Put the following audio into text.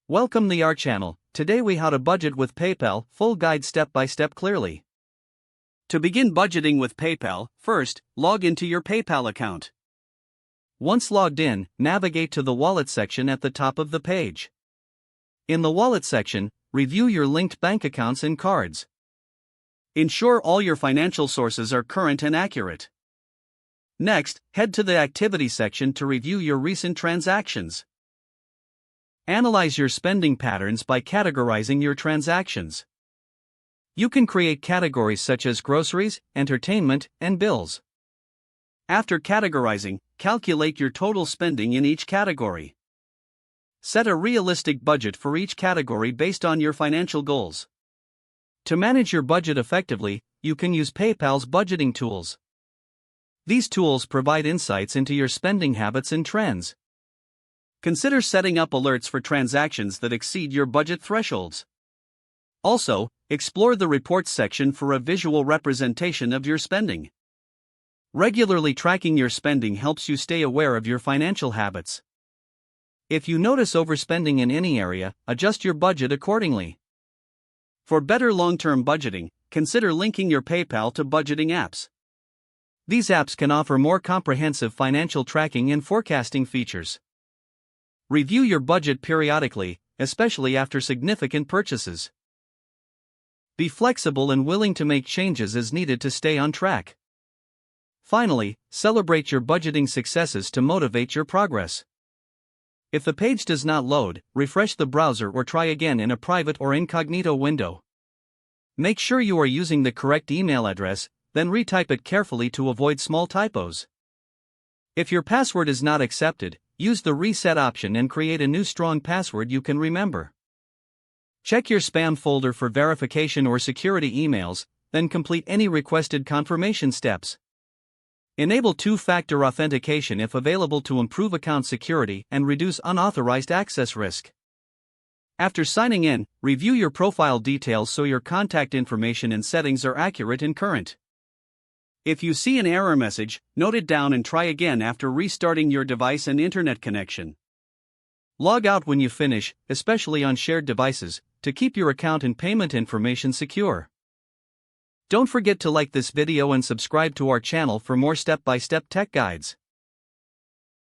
Welcome to our channel. Today we how to budget with PayPal, full guide step by step clearly. To begin budgeting with PayPal, first, log into your PayPal account. Once logged in, navigate to the wallet section at the top of the page. In the wallet section, review your linked bank accounts and cards. Ensure all your financial sources are current and accurate. Next, head to the activity section to review your recent transactions. Analyze your spending patterns by categorizing your transactions. You can create categories such as groceries, entertainment, and bills. After categorizing, calculate your total spending in each category. Set a realistic budget for each category based on your financial goals. To manage your budget effectively, you can use PayPal's budgeting tools. These tools provide insights into your spending habits and trends. Consider setting up alerts for transactions that exceed your budget thresholds. Also, explore the reports section for a visual representation of your spending. Regularly tracking your spending helps you stay aware of your financial habits. If you notice overspending in any area, adjust your budget accordingly. For better long-term budgeting, consider linking your PayPal to budgeting apps. These apps can offer more comprehensive financial tracking and forecasting features. Review your budget periodically, especially after significant purchases. Be flexible and willing to make changes as needed to stay on track. Finally, celebrate your budgeting successes to motivate your progress. If the page does not load, refresh the browser or try again in a private or incognito window. Make sure you are using the correct email address, then retype it carefully to avoid small typos. If your password is not accepted, use the reset option and create a new strong password you can remember. Check your spam folder for verification or security emails, then complete any requested confirmation steps. Enable two-factor authentication if available to improve account security and reduce unauthorized access risk. After signing in, review your profile details so your contact information and settings are accurate and current. If you see an error message, note it down and try again after restarting your device and internet connection. Log out when you finish, especially on shared devices, to keep your account and payment information secure. Don't forget to like this video and subscribe to our channel for more step-by-step tech guides.